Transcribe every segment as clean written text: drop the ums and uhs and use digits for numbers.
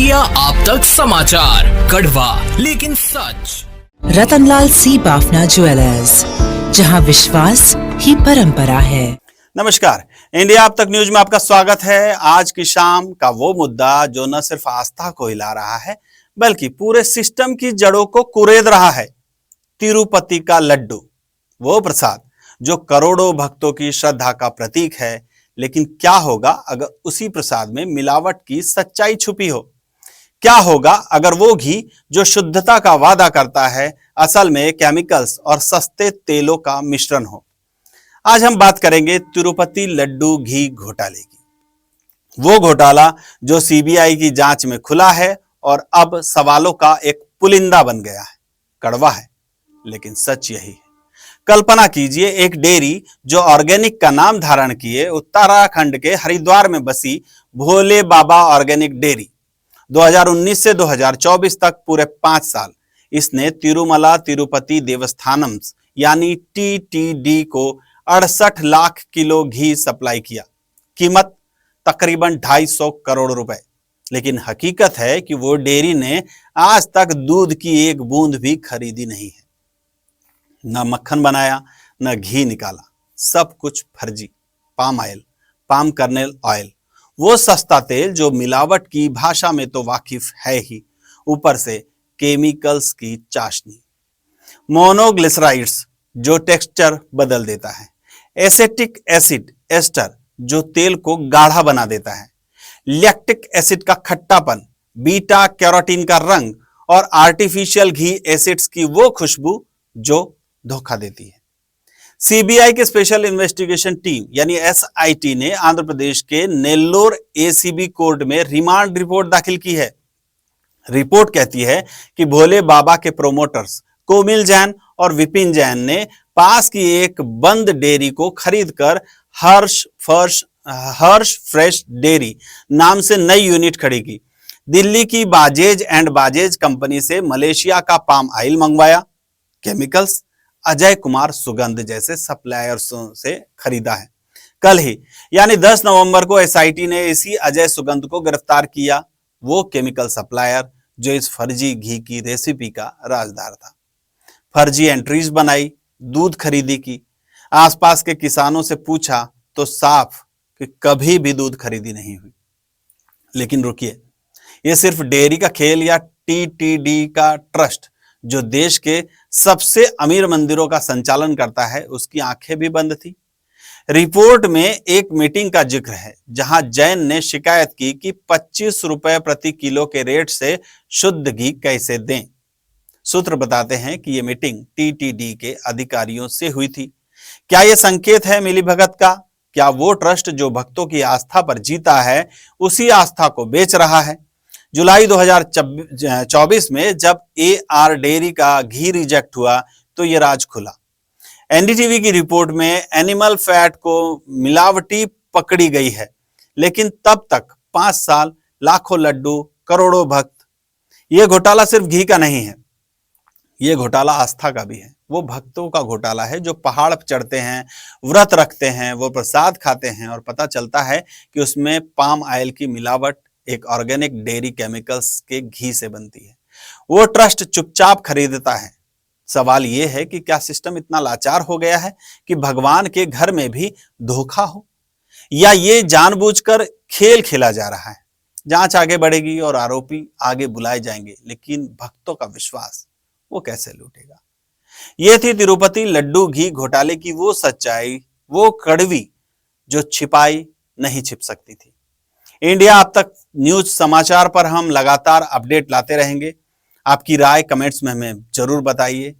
India आप तक समाचार, कड़वा लेकिन सच। रतनलाल सी बाफना ज्वेलर्स, जहां विश्वास ही परंपरा है। नमस्कार, इंडिया अब तक न्यूज में आपका स्वागत है। आज की शाम का वो मुद्दा जो न सिर्फ आस्था को हिला रहा है बल्कि पूरे सिस्टम की जड़ों को कुरेद रहा है। तिरुपति का लड्डू, वो प्रसाद जो करोड़ों भक्तों की श्रद्धा का प्रतीक है, लेकिन क्या होगा अगर उसी प्रसाद में मिलावट की सच्चाई छुपी हो? क्या होगा अगर वो घी जो शुद्धता का वादा करता है असल में केमिकल्स और सस्ते तेलों का मिश्रण हो? आज हम बात करेंगे तिरुपति लड्डू घी घोटाले की। वो घोटाला जो सीबीआई की जांच में खुला है और अब सवालों का एक पुलिंदा बन गया है। कड़वा है लेकिन सच यही है। कल्पना कीजिए, एक डेयरी जो ऑर्गेनिक का नाम धारण किए उत्तराखंड के हरिद्वार में बसी भोले बाबा ऑर्गेनिक डेयरी 2019 से 2024 तक पूरे 5 साल इसने तिरुमला तिरुपति देवस्थानम यानी टीटीडी को 68 लाख किलो घी सप्लाई किया। कीमत तकरीबन 250 करोड़ रुपए। लेकिन हकीकत है कि वो डेयरी ने आज तक दूध की एक बूंद भी खरीदी नहीं है। न मक्खन बनाया, न घी निकाला, सब कुछ फर्जी। Palm oil, palm kernel oil, वो सस्ता तेल जो मिलावट की भाषा में तो वाकिफ है ही, ऊपर से केमिकल्स की चाशनी। मोनोग्लिसराइड्स जो टेक्सचर बदल देता है, एसेटिक एसिड एस्टर जो तेल को गाढ़ा बना देता है, लैक्टिक एसिड का खट्टापन, बीटा कैरोटीन का रंग और आर्टिफिशियल घी एसिड्स की वो खुशबू जो धोखा देती है। सीबीआई के स्पेशल इन्वेस्टिगेशन टीम यानी एसआईटी ने आंध्र प्रदेश के नेल्लोर एसीबी कोर्ट में रिमांड रिपोर्ट दाखिल की है। रिपोर्ट कहती है कि भोले बाबा के प्रोमोटर्स कोमिल जैन और विपिन जैन ने पास की एक बंद डेयरी को खरीदकर हर्ष फ्रेश डेयरी नाम से नई यूनिट खड़ी की। दिल्ली की बाजेज एंड बाजेज कंपनी से मलेशिया का पाम ऑयल मंगवाया। केमिकल्स अजय कुमार सुगंध जैसे सप्लायर्सों से खरीदा है। कल ही यानी 10 नवंबर को एसआईटी ने इसी अजय सुगंध को गिरफ्तार किया, वो केमिकल सप्लायर जो इस फर्जी घी की रेसिपी का राजदार था। फर्जी एंट्रीज बनाई, दूध खरीदी की। आसपास के किसानों से पूछा तो साफ कि कभी भी दूध खरीदी नहीं हुई। लेकिन रुकिए, ये सिर्फ डेयरी का खेल या टीटीडी का ट्रस्ट जो देश के सबसे अमीर मंदिरों का संचालन करता है उसकी आंखें भी बंद थी। रिपोर्ट में एक मीटिंग का जिक्र है जहां जैन ने शिकायत की कि 25 रुपए प्रति किलो के रेट से शुद्ध घी कैसे दें। सूत्र बताते हैं कि यह मीटिंग टीटीडी के अधिकारियों से हुई थी। क्या यह संकेत है मिलीभगत का? क्या वो ट्रस्ट जो भक्तों की आस्था पर जीता है उसी आस्था को बेच रहा है? जुलाई 2024 में जब एआर डेयरी का घी रिजेक्ट हुआ तो ये राज खुला। एनडीटीवी की रिपोर्ट में एनिमल फैट को मिलावटी पकड़ी गई है, लेकिन तब तक 5 साल, लाखों लड्डू, करोड़ों भक्त। ये घोटाला सिर्फ घी का नहीं है, ये घोटाला आस्था का भी है। वो भक्तों का घोटाला है जो पहाड़ पर चढ़ते हैं, व्रत रखते हैं, वो प्रसाद खाते हैं और पता चलता है कि उसमें पाम ऑयल की मिलावट एक ऑर्गेनिक डेयरी केमिकल्स के घी से बनती है। वो ट्रस्ट चुपचाप खरीदता है। सवाल यह है कि क्या सिस्टम इतना लाचार हो गया है कि भगवान के घर में भी धोखा हो, या ये जानबूझकर खेल खेला जा रहा है? जांच आगे बढ़ेगी और आरोपी आगे बुलाए जाएंगे, लेकिन भक्तों का विश्वास वो कैसे लूटेगा? ये थी तिरुपति लड्डू घी घोटाले की वो सच्चाई, वो कड़वी जो छिपाई नहीं छिप सकती थी। इंडिया अब तक न्यूज समाचार पर हम लगातार अपडेट लाते रहेंगे। आपकी राय कमेंट्स में हमें जरूर बताइए।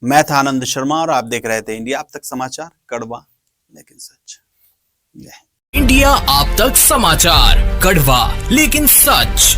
मैं था आनंद शर्मा और आप देख रहे थे इंडिया अब तक समाचार, कड़वा लेकिन सच। इंडिया आप तक समाचार, कड़वा लेकिन सच।